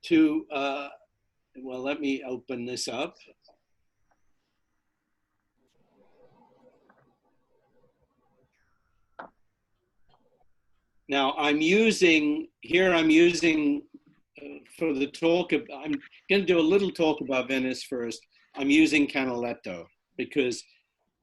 to, well, let me open this up. Now I'm using for the talk, I'm going to do a little talk about Venice first. I'm using Canaletto because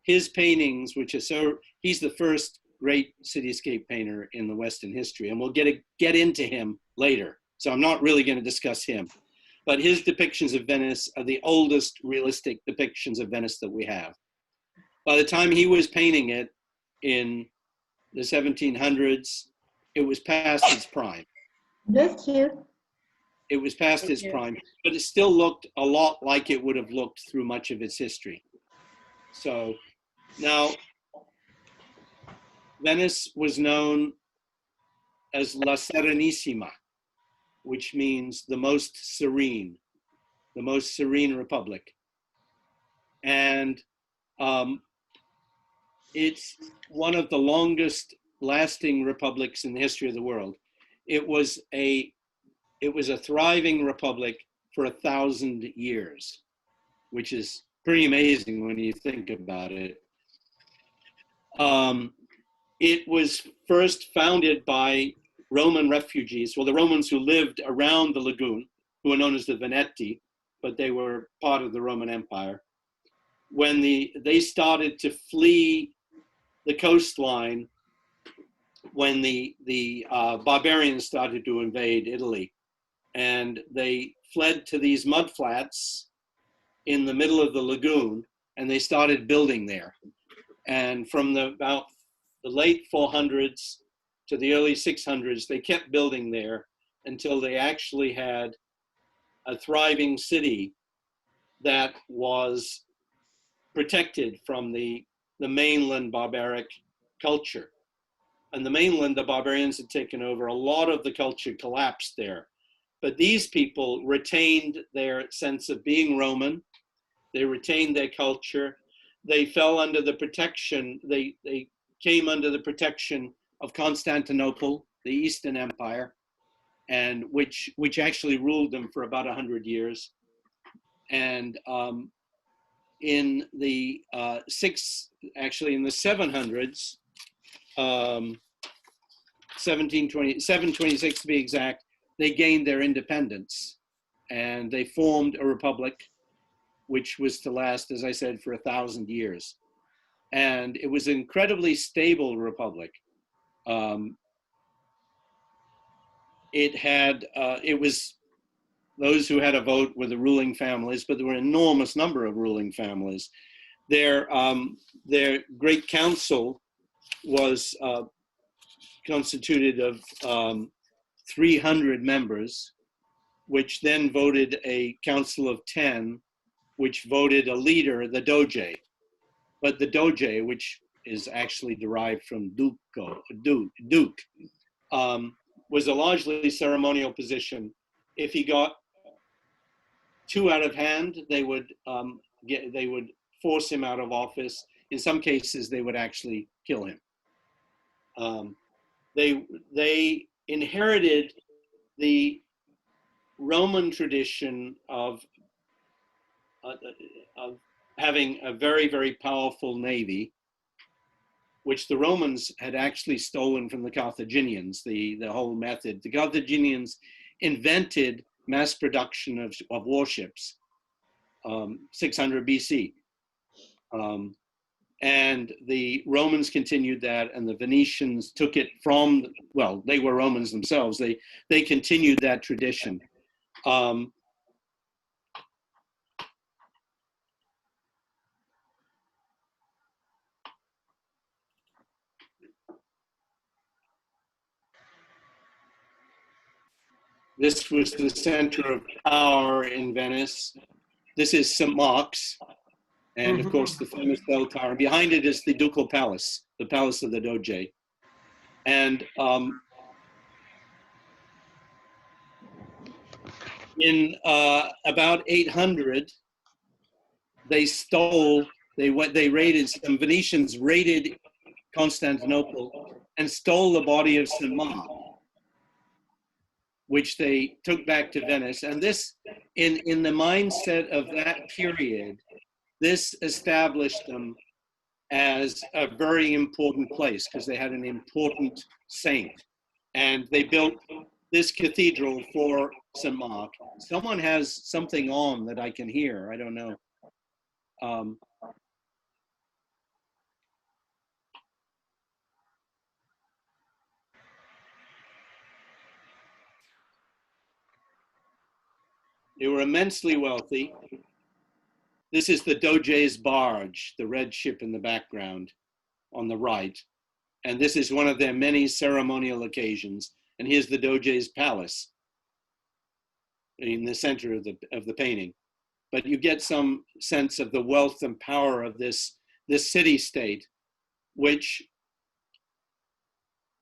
his paintings, which are so, he's the first great cityscape painter in the Western history, and we'll get into him later. So I'm not really going to discuss him. But his depictions of Venice are the oldest realistic depictions of Venice that we have. By the time he was painting it in the 1700s, it was past its prime. Bless you. It was past its prime, but it still looked a lot like it would have looked through much of its history. So now, Venice was known as La Serenissima, which means the most serene republic. And it's one of the longest lasting republics in the history of the world. It was a thriving republic for 1,000 years, which is pretty amazing when you think about it. It was first founded by Roman refugees, well, the Romans who lived around the lagoon, who were known as the Veneti, but they were part of the Roman Empire. When they started to flee the coastline, when the barbarians started to invade Italy, and they fled to these mudflats in the middle of the lagoon, and they started building there. And from about the late 400s to the early 600s, they kept building there until they actually had a thriving city that was protected from the mainland barbaric culture. And the mainland, the barbarians had taken over. A lot of the culture collapsed there. But these people retained their sense of being Roman. They retained their culture. They fell under the protection, they came under the protection of Constantinople, the Eastern Empire, and which actually ruled them for about 100 years. And in the 700s, 726 to be exact, they gained their independence and they formed a republic, which was to last, as I said, for 1,000 years. And it was an incredibly stable republic. It was those who had a vote were the ruling families, but there were an enormous number of ruling families. Their great council was constituted of 300 members, which then voted a council of 10, which voted a leader, the Doge. But the Doge, which is actually derived from Duke, was a largely ceremonial position. If he got too out of hand, they would force him out of office. In some cases, they would actually kill him. They inherited the Roman tradition of having a very, very powerful navy, which the Romans had actually stolen from the Carthaginians, the whole method. The Carthaginians invented mass production of warships, 600 BC. And the Romans continued that, and the Venetians took it from, well, they were Romans themselves. They continued that tradition. This was the center of power in Venice. This is St. Mark's, and of course the famous bell tower. Behind it is the Ducal Palace, the Palace of the Doge. And in about 800, some Venetians raided Constantinople and stole the body of St. Mark. which they took back to Venice. And this, in the mindset of that period, this established them as a very important place because they had an important saint. And they built this cathedral for St. Mark. Someone has something on that I can hear. I don't know. They were immensely wealthy. This is the Doge's barge, the red ship in the background on the right. And this is one of their many ceremonial occasions. And here's the Doge's palace in the center of the painting. But you get some sense of the wealth and power of this city-state, which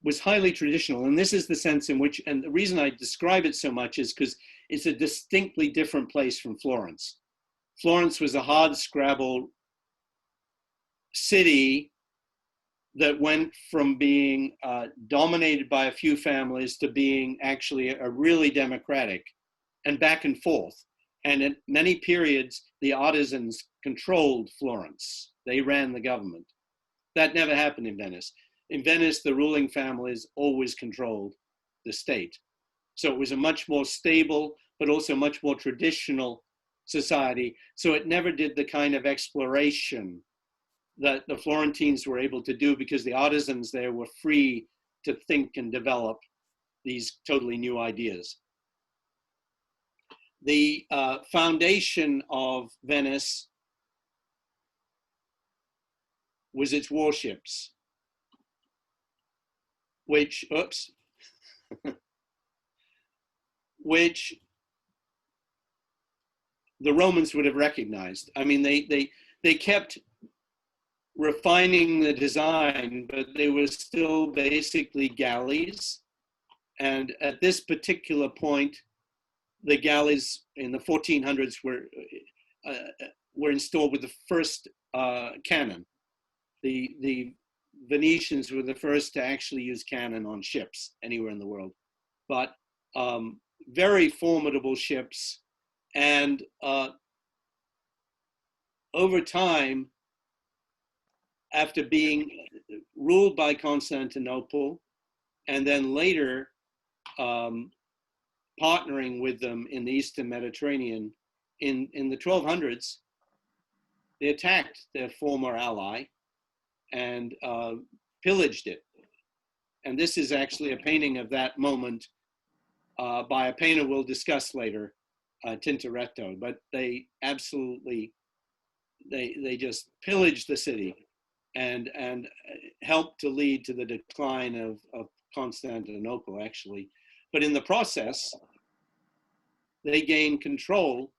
was highly traditional. And this is the sense in which, and the reason I describe it so much is because it's a distinctly different place from Florence. Florence was a hard-scrabble city that went from being dominated by a few families to being actually a really democratic, and back and forth. And at many periods, the artisans controlled Florence. They ran the government. That never happened in Venice. In Venice, the ruling families always controlled the state. So it was a much more stable, but also much more traditional society. So it never did the kind of exploration that the Florentines were able to do because the artisans there were free to think and develop these totally new ideas. The foundation of Venice was its warships, which, which the Romans would have recognized. I mean, they kept refining the design, but they were still basically galleys. And at this particular point, the galleys in the 1400s were installed with the first cannon. The Venetians were the first to actually use cannon on ships anywhere in the world. But very formidable ships. And over time, after being ruled by Constantinople, and then later partnering with them in the Eastern Mediterranean, in the 1200s, they attacked their former ally and pillaged it. And this is actually a painting of that moment by a painter we'll discuss later, Tintoretto. But they absolutely, they just pillaged the city and helped to lead to the decline of Constantinople, actually. But in the process, they gained control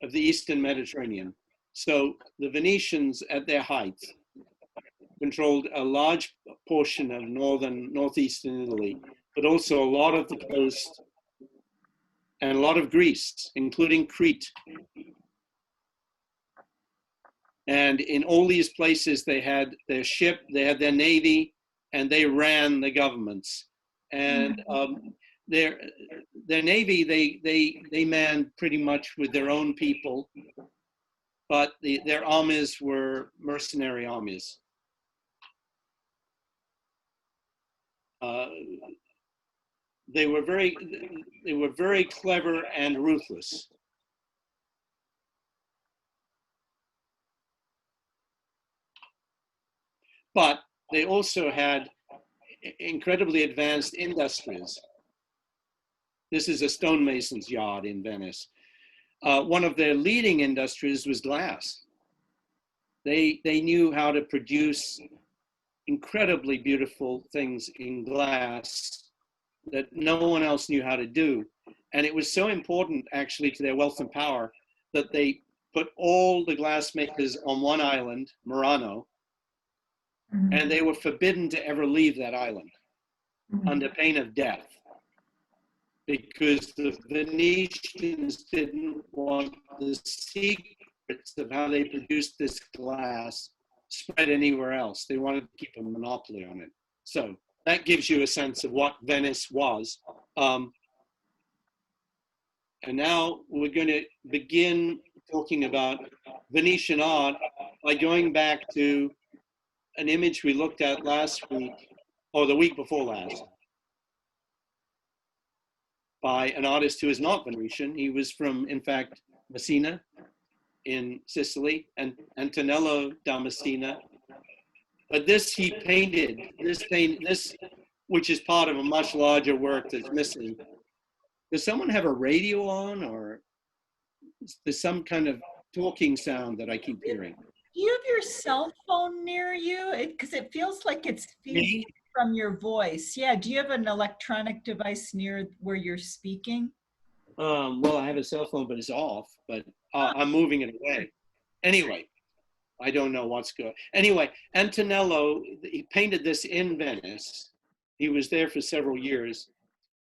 of the Eastern Mediterranean. So the Venetians at their height controlled a large portion of northeastern Italy, but also a lot of the coast and a lot of Greece, including Crete. And in all these places, they had their ship, they had their navy, and they ran the governments. And their navy, they manned pretty much with their own people, but their armies were mercenary armies. They were very clever and ruthless. But they also had incredibly advanced industries. This is a stonemason's yard in Venice. One of their leading industries was glass. They knew how to produce incredibly beautiful things in glass that no one else knew how to do. And it was so important actually to their wealth and power that they put all the glassmakers on one island, Murano, and they were forbidden to ever leave that island under pain of death, because the Venetians didn't want the secrets of how they produced this glass spread anywhere else. They wanted to keep a monopoly on it. So that gives you a sense of what Venice was. And now we're going to begin talking about Venetian art by going back to an image we looked at last week, or the week before last, by an artist who is not Venetian. He was from, in fact, Messina in Sicily, and Antonello da Messina. But this he painted, this, which is part of a much larger work that's missing. Does someone have a radio on, or there's some kind of talking sound that I keep hearing? Do you have your cell phone near you? Because it feels like it's feeding from your voice. Yeah, do you have an electronic device near where you're speaking? Well, I have a cell phone, but it's off, but I'm moving it away. Anyway, I don't know what's good. Anyway, Antonello, he painted this in Venice. He was there for several years,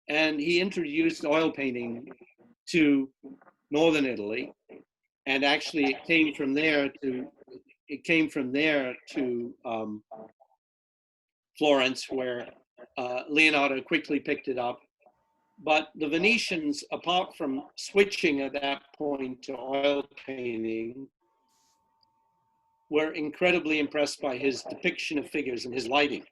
and he introduced oil painting to northern Italy, and actually it came from there to Florence, where Leonardo quickly picked it up. But the Venetians, apart from switching at that point to oil painting, were incredibly impressed by his depiction of figures and his lighting,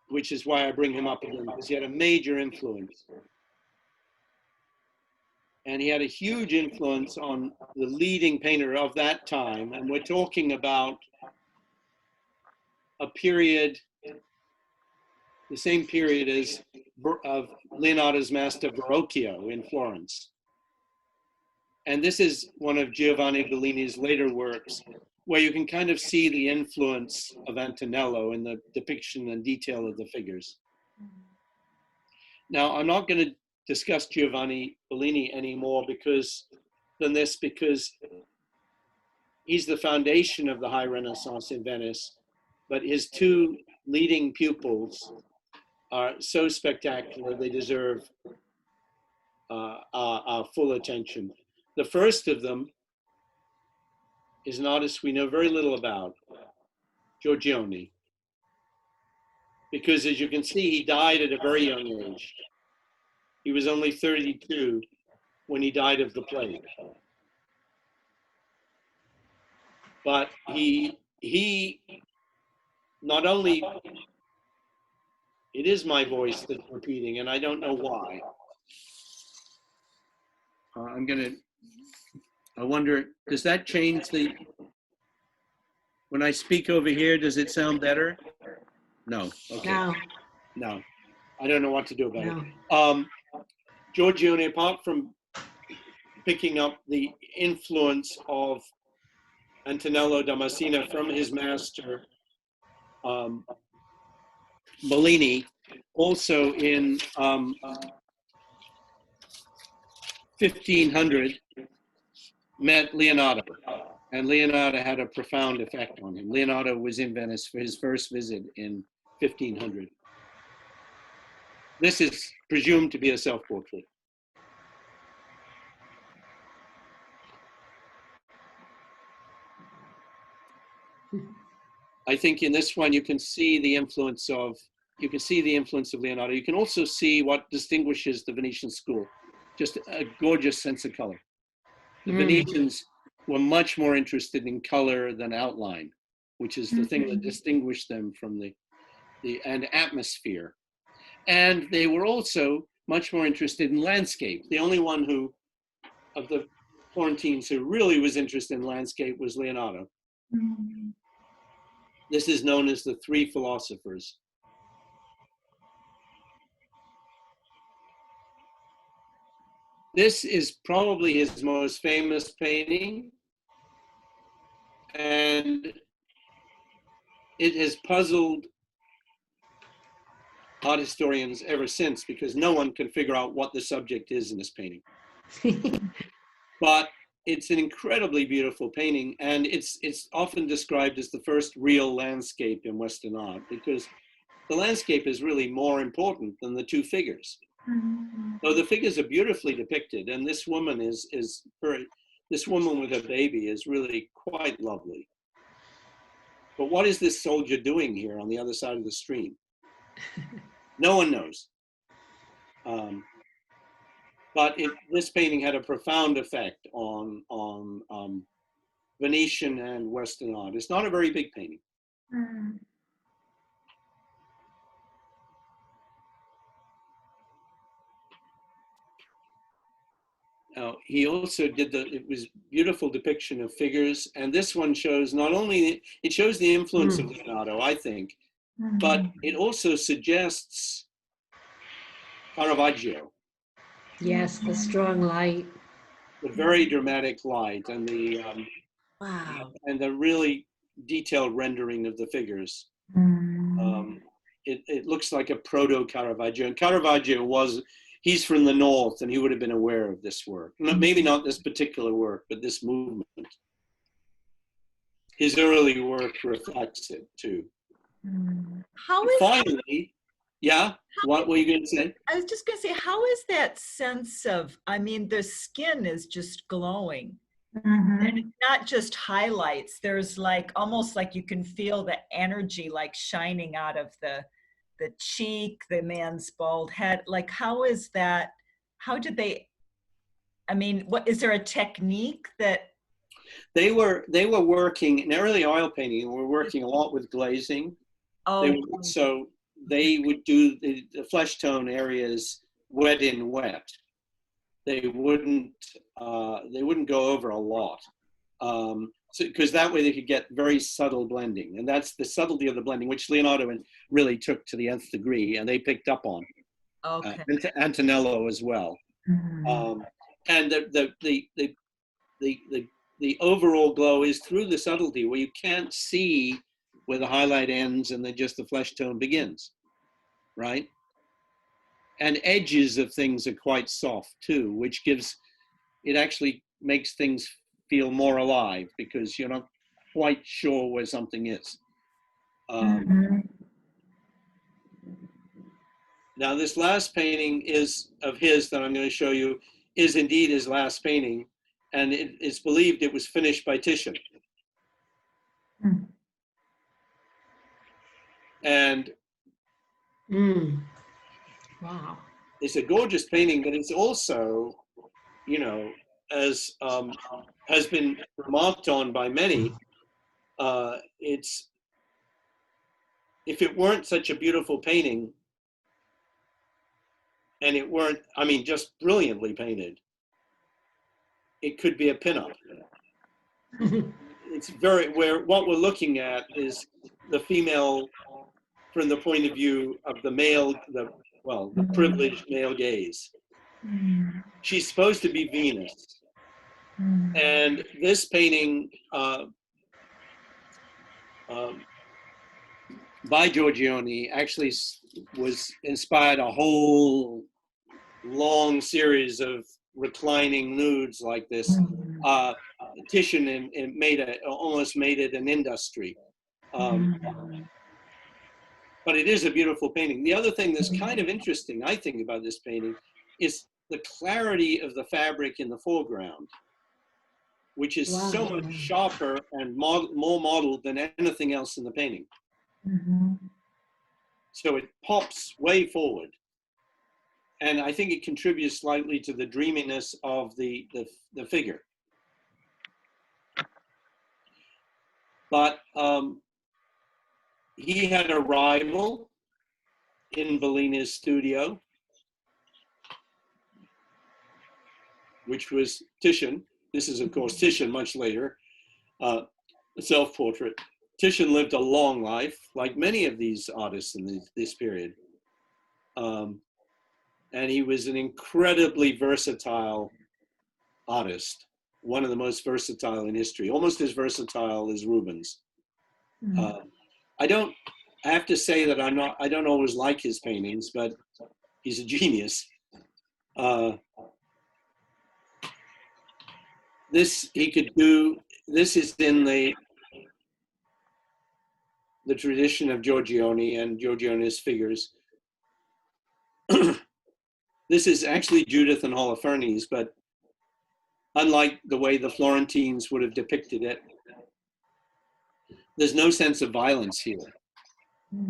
which is why I bring him up again, because he had a major influence. And he had a huge influence on the leading painter of that time. And we're talking about a period, the same period as of Leonardo's master Verrocchio in Florence. And this is one of Giovanni Bellini's later works, where you can kind of see the influence of Antonello in the depiction and detail of the figures. Now, I'm not going to discuss Giovanni Bellini anymore because he's the foundation of the High Renaissance in Venice, but his two leading pupils are so spectacular, they deserve our full attention. The first of them is an artist we know very little about, Giorgione. Because as you can see, he died at a very young age. He was only 32 when he died of the plague. But he not only, it is my voice that's repeating, and I don't know why. I wonder, does that change when I speak over here, does it sound better? No, okay. No, I don't know what to do about it. Giorgione, apart from picking up the influence of Antonello da Messina from his master, Bellini, also in 1500, met Leonardo, and Leonardo had a profound effect on him. Leonardo was in Venice for his first visit in 1500. This is presumed to be a self-portrait. I think in this one you can see the influence of Leonardo. You can also see what distinguishes the Venetian school. Just a gorgeous sense of color. The Venetians were much more interested in color than outline, which is the thing that distinguished them from and atmosphere. And they were also much more interested in landscape. The only one of the Florentines who really was interested in landscape was Leonardo. This is known as the three philosophers. This is probably his most famous painting, and it has puzzled art historians ever since, because no one can figure out what the subject is in this painting. But it's an incredibly beautiful painting, and it's often described as the first real landscape in Western art, because the landscape is really more important than the two figures. So the figures are beautifully depicted, and this woman this woman with her baby is really quite lovely. But what is this soldier doing here on the other side of the stream? No one knows. But this painting had a profound effect on Venetian and Western art. It's not a very big painting. Mm. He also did it was beautiful depiction of figures. And this one shows not only, it shows the influence of Leonardo, I think, but it also suggests Caravaggio. Yes, the strong light. The very dramatic light and Wow. the really detailed rendering of the figures. It looks like a proto-Caravaggio. And Caravaggio he's from the North, and he would have been aware of this work. Maybe not this particular work, but this movement. His early work reflects it too. Finally, yeah, what were you going to say? I was just going to say, how is that sense of, I mean, the skin is just glowing. And it's not just highlights. There's like, almost like you can feel the energy like shining out of the cheek, the man's bald head. Like, how is that? How did they, I mean, what, is there a technique that? They were working, in early oil painting, were working a lot with glazing. Oh. So they would do the flesh tone areas wet in wet. They wouldn't go over a lot, because that way they could get very subtle blending, and that's the subtlety of the blending, which Leonardo really took to the nth degree, and they picked up on. Okay. Antonello as well, and the overall glow is through the subtlety, where you can't see where the highlight ends and then just the flesh tone begins, right? And edges of things are quite soft too, which actually makes things feel more alive, because you're not quite sure where something is. Now, this last painting of his that I'm going to show you is indeed his last painting, and it's believed it was finished by Titian. And wow. It's a gorgeous painting, but it's also, as has been remarked on by many, if it weren't such a beautiful painting, and it weren't, I mean, just brilliantly painted, it could be a pinup. It's what we're looking at is the female from the point of view of the male, the privileged male gaze. She's supposed to be Venus. And this painting by Giorgione actually inspired a whole long series of reclining nudes like this. Titian almost made it an industry. But it is a beautiful painting. The other thing that's kind of interesting, I think, about this painting is the clarity of the fabric in the foreground, which is so much sharper and more modeled than anything else in the painting. So it pops way forward. And I think it contributes slightly to the dreaminess of the figure. But he had a rival in Bellini's studio, which was Titian. This is, of course, Titian much later, a self-portrait. Titian lived a long life, like many of these artists in this period. And he was an incredibly versatile artist, one of the most versatile in history, almost as versatile as Rubens. I have to say that I don't always like his paintings, but he's a genius. This is in the tradition of Giorgione and Giorgione's figures. This is actually Judith and Holofernes, but unlike the way the Florentines would have depicted it, there's no sense of violence here.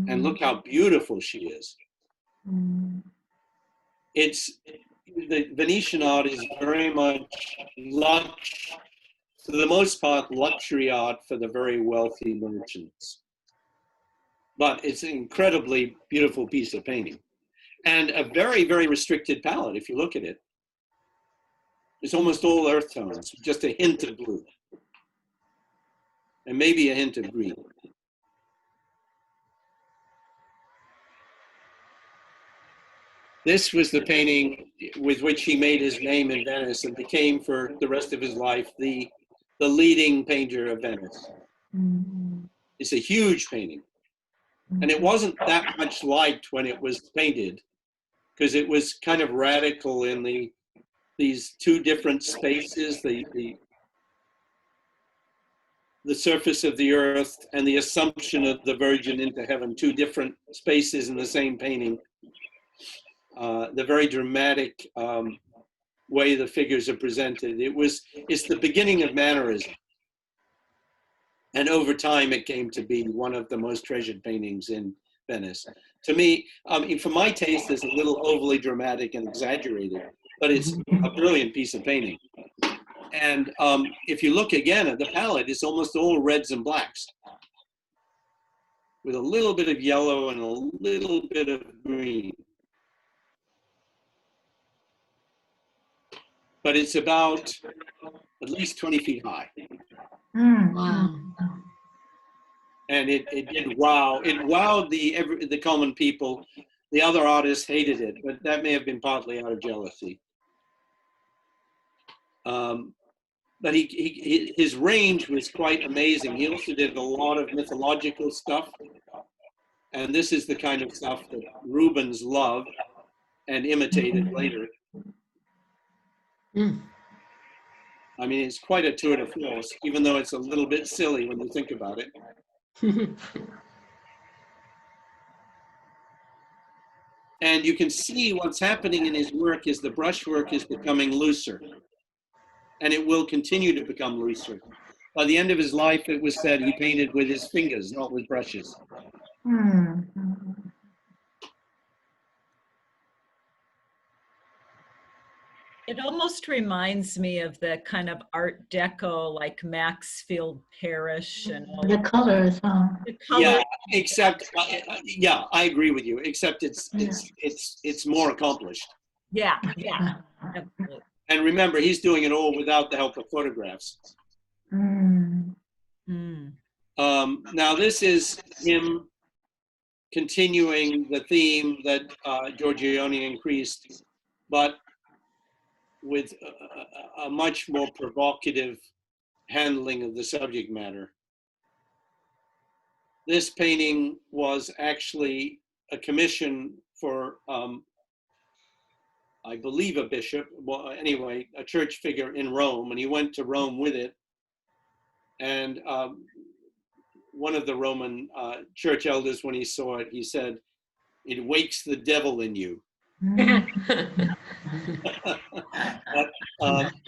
And look how beautiful she is. the Venetian art is very much for the most part, luxury art for the very wealthy merchants. But it's an incredibly beautiful piece of painting. And a very, very restricted palette, if you look at it. It's almost all earth tones, just a hint of blue. And maybe a hint of green. This was the painting with which he made his name in Venice and became for the rest of his life the leading painter of Venice. It's a huge painting. And it wasn't that much liked when it was painted because it was kind of radical in these two different spaces, the surface of the earth and the assumption of the Virgin into heaven, two different spaces in the same painting. The very dramatic way the figures are presented. It's the beginning of mannerism. And over time, it came to be one of the most treasured paintings in Venice. To me, for my taste, it's a little overly dramatic and exaggerated, but it's a brilliant piece of painting. And if you look again at the palette, it's almost all reds and blacks, with a little bit of yellow and a little bit of green. But it's about at least 20 feet high. Wow. And it did wow. It wowed the common people. The other artists hated it, but that may have been partly out of jealousy. But his range was quite amazing. He also did a lot of mythological stuff. And this is the kind of stuff that Rubens loved and imitated later. I mean, it's quite a tour de force, even though it's a little bit silly when you think about it. And you can see what's happening in his work is the brushwork is becoming looser. And it will continue to become looser. By the end of his life, it was said he painted with his fingers, not with brushes. It almost reminds me of the kind of Art Deco, like Maxfield Parrish and all The colors, huh? the colors. Yeah, except, yeah, I agree with you, except it's more accomplished. Yeah, absolutely. And remember, he's doing it all without the help of photographs. Now, this is him continuing the theme that Giorgione increased, but with a much more provocative handling of the subject matter. This painting was actually a commission for, I believe, a bishop, well, anyway, a church figure in Rome, and he went to Rome with it. And one of the Roman church elders, when he saw it, he said, "It wakes the devil in you."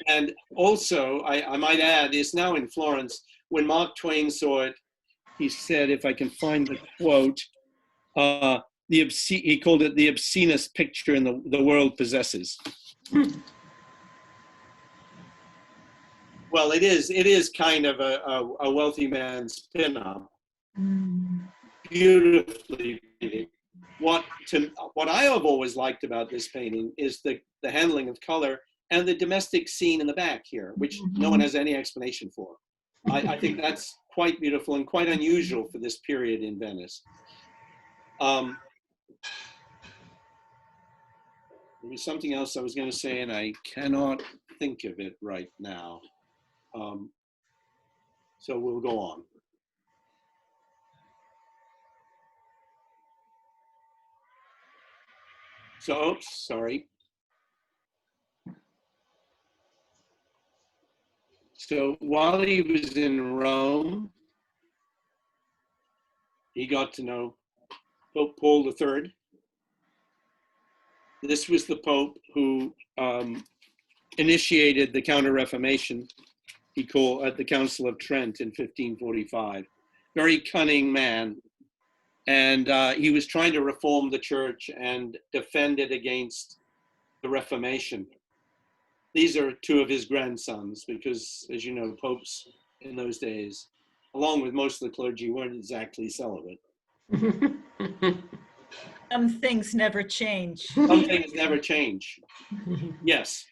And also, I might add, it's now in Florence. When Mark Twain saw it, he said, if I can find the quote, he called it the obscenest picture in the world possesses. Well, it is kind of a wealthy man's pinup. Beautifully painted. What I have always liked about this painting is the handling of color and the domestic scene in the back here, which no one has any explanation for. I think that's quite beautiful and quite unusual for this period in Venice. There was something else I was going to say, and I cannot think of it right now. So we'll go on. So, oops, sorry. So while he was in Rome, he got to know Pope Paul III. This was the Pope who initiated the Counter-Reformation he called at the Council of Trent in 1545. Very cunning man. And he was trying to reform the church and defend it against the Reformation. These are two of his grandsons, because, as you know, popes in those days, along with most of the clergy, weren't exactly celibate. Some things never change. Some things never change. Yes.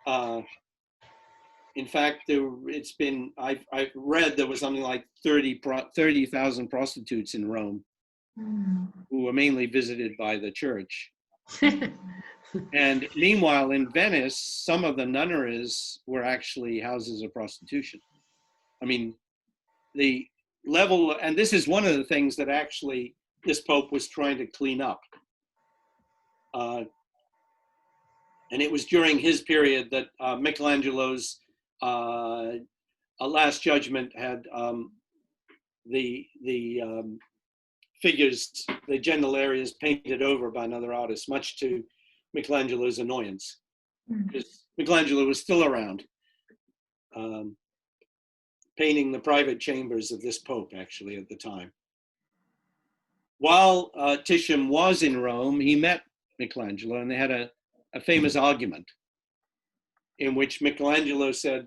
In fact, it's been, I've read there was something like 30,000 prostitutes in Rome who were mainly visited by the church. And meanwhile, in Venice, some of the nunneries were actually houses of prostitution. I mean, the level, and this is one of the things that actually this Pope was trying to clean up. And it was during his period that Michelangelo's Last Judgment had the figures, the genital areas painted over by another artist, much to Michelangelo's annoyance, because Michelangelo was still around, painting the private chambers of this Pope, actually, at the time. While Titian was in Rome, he met Michelangelo, and they had a famous argument in which Michelangelo said,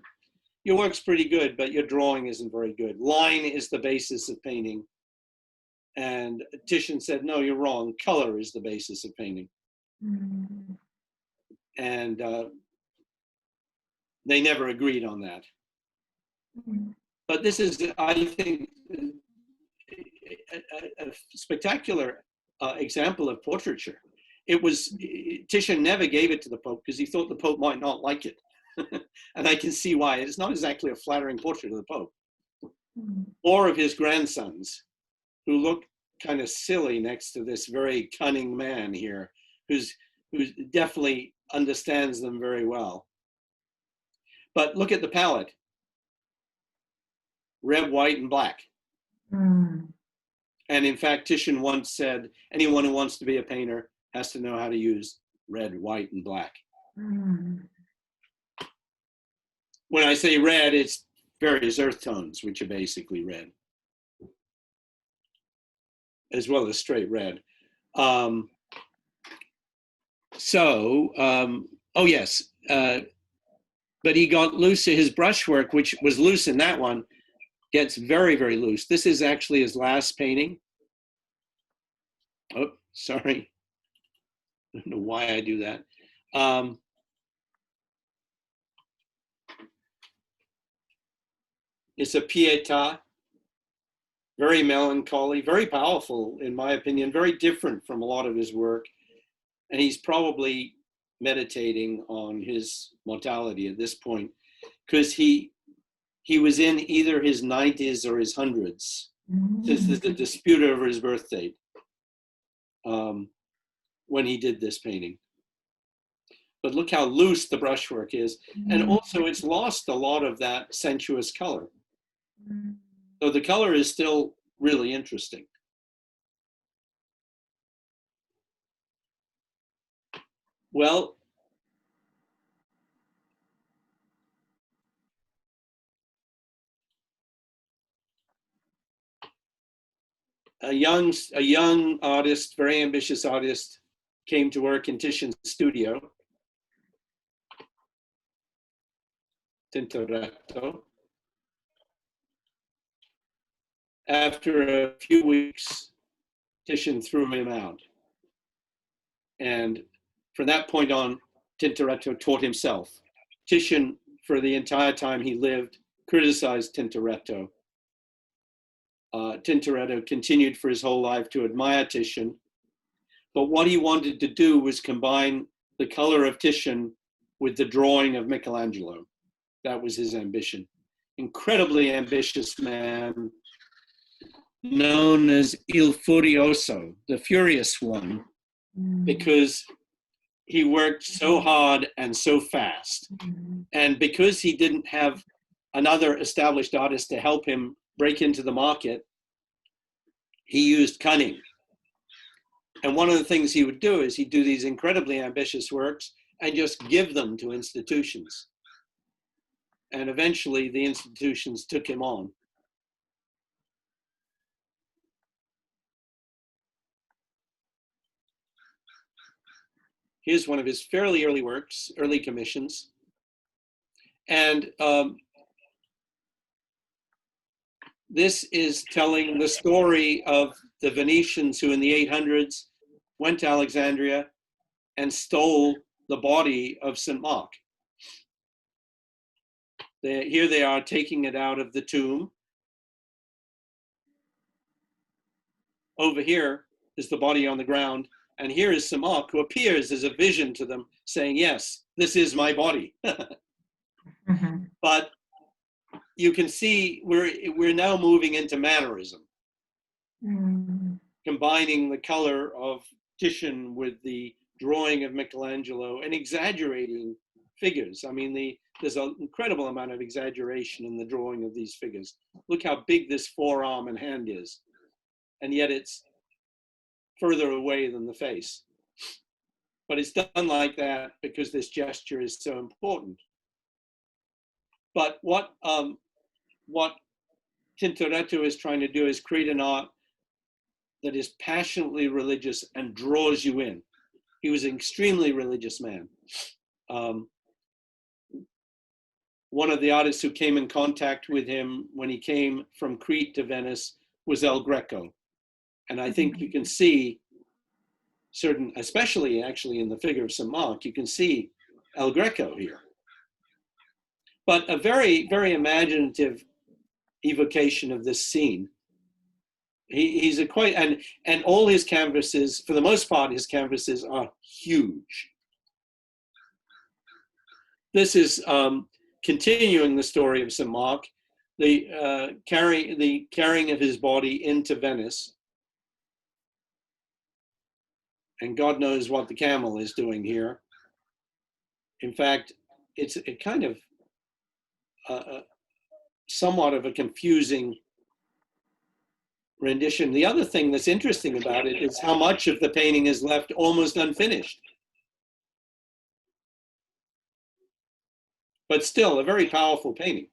"Your work's pretty good, but your drawing isn't very good. Line is the basis of painting." And Titian said, "No, you're wrong. Color is the basis of painting." And they never agreed on that. But this is, I think, a spectacular example of portraiture. It was, Titian never gave it to the Pope because he thought the Pope might not like it. And I can see why. It's not exactly a flattering portrait of the Pope. Or of his grandsons, who look kind of silly next to this very cunning man here, who definitely understands them very well. But look at the palette. Red, white, and black. And in fact, Titian once said, anyone who wants to be a painter has to know how to use red, white, and black. When I say red, it's various earth tones, which are basically red, as well as straight red. Oh yes, but he got loose. His brushwork, which was loose in that one, gets very, very loose. This is actually his last painting. Oh, sorry. I don't know why I do that. It's a Pietà, very melancholy, very powerful, in my opinion, very different from a lot of his work. And he's probably meditating on his mortality at this point, because he was in either his 90s or his 100s. This is the dispute over his birth date when he did this painting. But look how loose the brushwork is. And also it's lost a lot of that sensuous color. So the color is still really interesting. Well, a young artist, very ambitious artist, came to work in Titian's studio, Tintoretto. After a few weeks, Titian threw him out. And from that point on, Tintoretto taught himself. Titian, for the entire time he lived, criticized Tintoretto. Tintoretto continued for his whole life to admire Titian, but what he wanted to do was combine the color of Titian with the drawing of Michelangelo. That was his ambition. Incredibly ambitious man, known as Il Furioso, the furious one, because he worked so hard and so fast. And because he didn't have another established artist to help him break into the market, he used cunning. And one of the things he would do is he'd do these incredibly ambitious works and just give them to institutions. And eventually the institutions took him on. Here's one of his fairly early works, early commissions. And this is telling the story of the Venetians who in the 800s went to Alexandria and stole the body of St. Mark. Here they are taking it out of the tomb. Over here is the body on the ground. And here is St. Mark, who appears as a vision to them, saying, yes, this is my body. Mhm. But you can see we're now moving into mannerism, Mm. combining the color of Titian with the drawing of Michelangelo and exaggerating figures. I mean, there's an incredible amount of exaggeration in the drawing of these figures. Look how big this forearm and hand is, and yet it's further away than the face. But it's done like that because this gesture is so important. But what Tintoretto is trying to do is create an art that is passionately religious and draws you in. He was an extremely religious man. One of the artists who came in contact with him when he came from Crete to Venice was El Greco. And I think you can see certain, especially actually in the figure of St. Mark, you can see El Greco here. But a very, very imaginative evocation of this scene. He's a quite, and all his canvases, for the most part, his canvases are huge. This is continuing the story of St. Mark, the carrying of his body into Venice. And God knows what the camel is doing here. In fact, it's a kind of somewhat of a confusing rendition. The other thing that's interesting about it is how much of the painting is left almost unfinished. But still, a very powerful painting.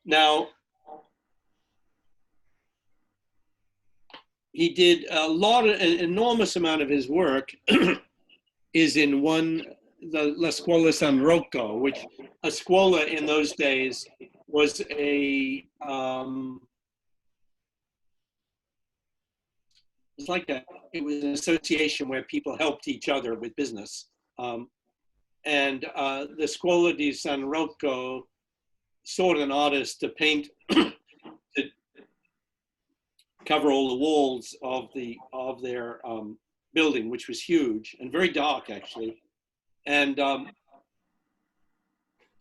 Now, he did an enormous amount of his work is in the La Scuola San Rocco, which a scuola in those days was it was an association where people helped each other with business. And the Scuola di San Rocco sought an artist to paint, to cover all the walls of their building, which was huge and very dark, actually. And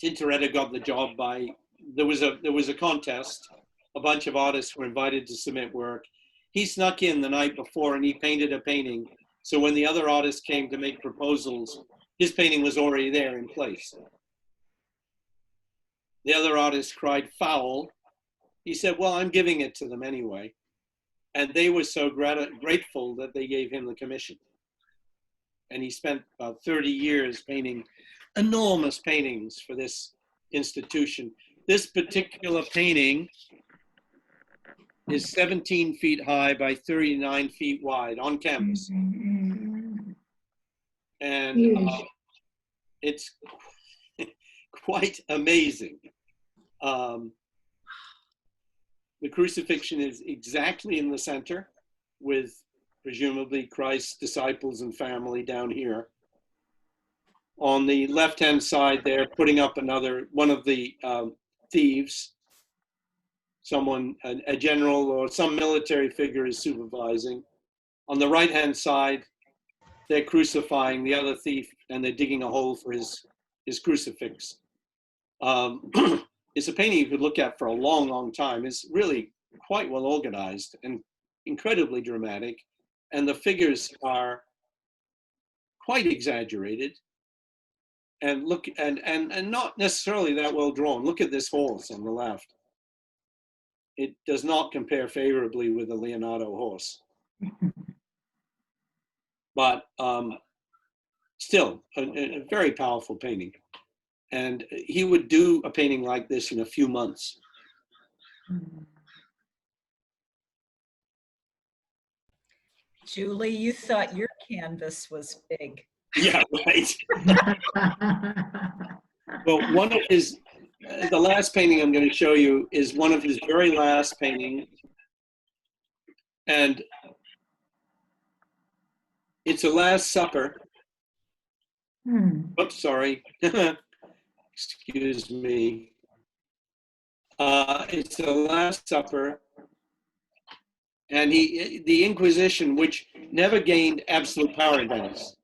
Tintoretto got the job by, there was a contest. A bunch of artists were invited to submit work. He snuck in the night before and he painted a painting. So when the other artists came to make proposals, his painting was already there in place. The other artists cried foul. He said, well, I'm giving it to them anyway. And they were so grateful that they gave him the commission. And he spent about 30 years painting enormous paintings for this institution. This particular painting is 17 feet high by 39 feet wide on canvas. And it's quite amazing. The crucifixion is exactly in the center, with presumably Christ's disciples and family down here. On the left-hand side, they're putting up one of the thieves. A general or some military figure is supervising. On the right-hand side, they're crucifying the other thief and they're digging a hole for his crucifix. It's a painting you could look at for a long, long time. It's really quite well organized and incredibly dramatic. And the figures are quite exaggerated and not necessarily that well drawn. Look at this horse on the left. It does not compare favorably with the Leonardo horse. But still, a very powerful painting. And he would do a painting like this in a few months. Julie, you thought your canvas was big. Yeah, right. Well, one of his, the last painting I'm going to show you is one of his very last paintings. And it's a Last Supper. Oops, sorry. Excuse me. It's the Last Supper. And the Inquisition, which never gained absolute power in Venice,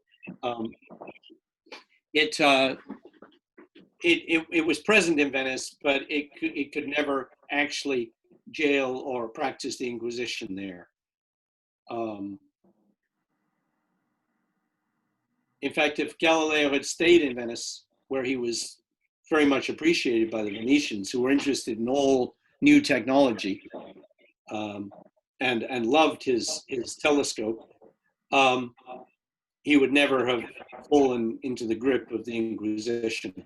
it was present in Venice, but it could never actually jail or practice the Inquisition there. In fact, if Galileo had stayed in Venice, where he was very much appreciated by the Venetians, who were interested in all new technology, and loved his telescope, he would never have fallen into the grip of the Inquisition.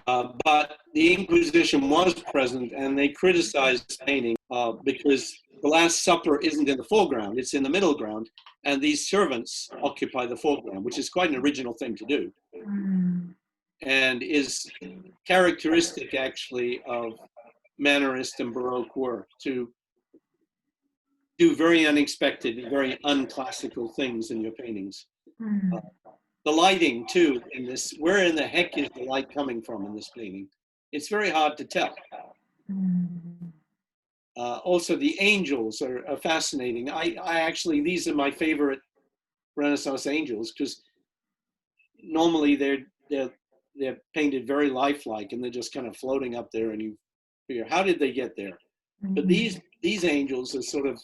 But the Inquisition was present, and they criticized painting because the Last Supper isn't in the foreground, it's in the middle ground, and these servants occupy the foreground, which is quite an original thing to do, and is characteristic, actually, of Mannerist and Baroque work, to do very unexpected, very unclassical things in your paintings. The lighting, too, in this, where in the heck is the light coming from in this painting? It's very hard to tell. Also, the angels are fascinating. I actually, these are my favorite Renaissance angels, because normally they're painted very lifelike, and they're just kind of floating up there, and you figure, how did they get there? But these angels are sort of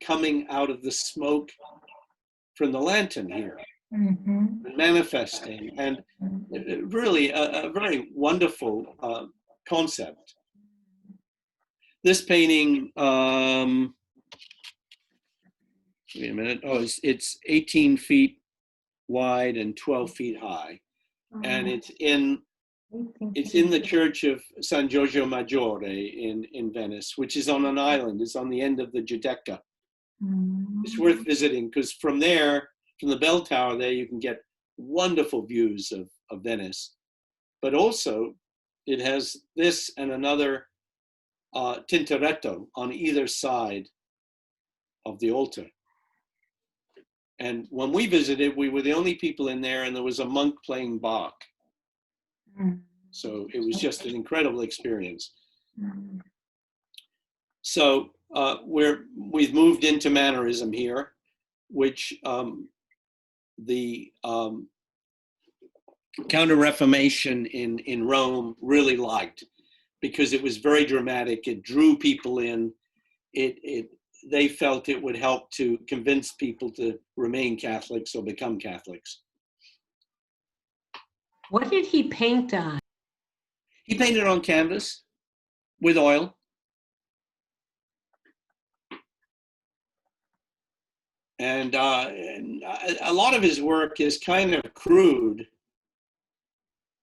coming out of the smoke from the lantern here, manifesting, and really a very wonderful concept. This painting, wait a minute, oh, it's 18 feet wide and 12 feet high, and it's in the church of San Giorgio Maggiore in Venice, which is on an island. It's on the end of the Giudecca. It's worth visiting, because from there, from the bell tower there, you can get wonderful views of Venice. But also, it has this and another Tintoretto on either side of the altar. And when we visited, we were the only people in there, and there was a monk playing Bach. So it was just an incredible experience. So we've moved into Mannerism here, which the Counter-Reformation in Rome really liked, because it was very dramatic. It drew people in. They felt it would help to convince people to remain Catholics or become Catholics. What did he paint on? He painted on canvas with oil. And a lot of his work is kind of crude,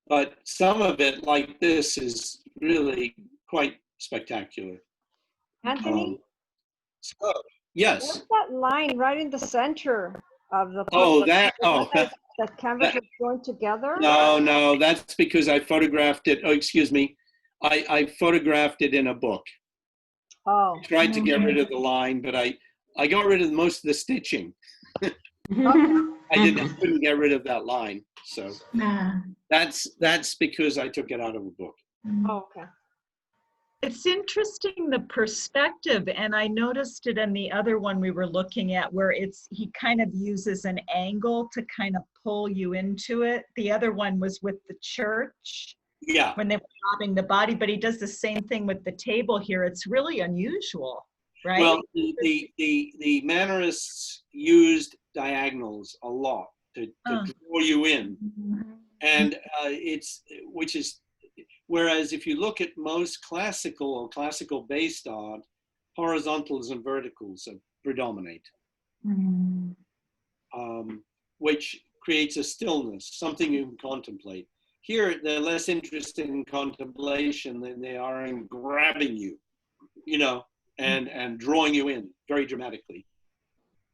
but some of it, like this, is really quite spectacular. Anthony? So, yes. What's that line right in the center of the that canvas is joined together? No, that's because I photographed it. Oh, excuse me. I photographed it in a book. Oh. I tried to get rid of the line, but I got rid of most of the stitching. I couldn't get rid of that line. So that's because I took it out of a book. Oh, okay. It's interesting, the perspective, and I noticed it in the other one we were looking at, where he kind of uses an angle to kind of pull you into it. The other one was with the church, when they were robbing the body, but he does the same thing with the table here. It's really unusual, right? Well, the Mannerists used diagonals a lot to draw you in, and whereas if you look at most classical or classical-based art, horizontals and verticals predominate, which creates a stillness, something you can contemplate. Here, they're less interested in contemplation than they are in grabbing you, you know. and drawing you in very dramatically.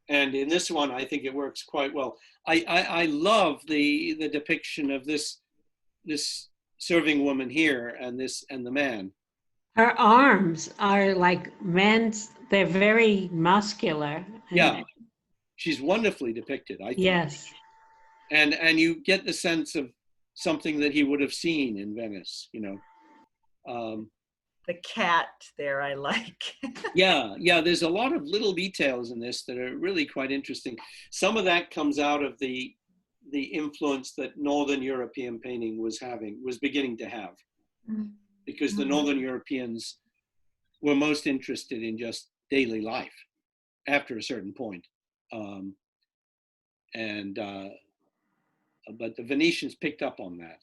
And in this one, I think it works quite well. I love the depiction of this serving woman here and the man. Her arms are like men's, they're very muscular. Yeah, she's wonderfully depicted, I think. Yes. And you get the sense of something that he would have seen in Venice, you know. The cat there, I like. Yeah, there's a lot of little details in this that are really quite interesting. Some of that comes out of the influence that Northern European painting was beginning to have, because the Northern Europeans were most interested in just daily life after a certain point. But the Venetians picked up on that.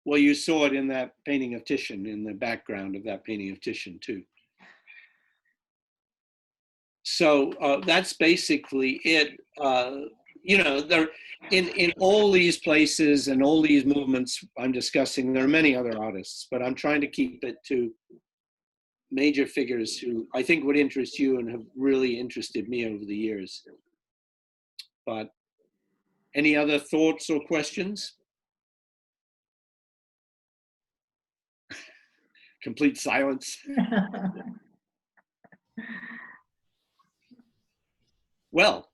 Well, you saw it in that painting of Titian, in the background of that painting of Titian too. So that's basically it. You know, there in all these places and all these movements I'm discussing, there are many other artists, but I'm trying to keep it to major figures who I think would interest you and have really interested me over the years. But any other thoughts or questions? Complete silence. Well,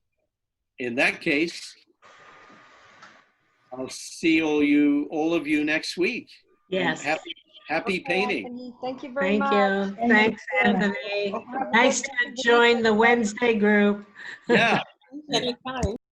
in that case, I'll see all of you next week. Yes. And happy painting. Anthony, thank you very Thank much. you. Thanks, Anthony. Nice to join the Wednesday group. Yeah. Anytime.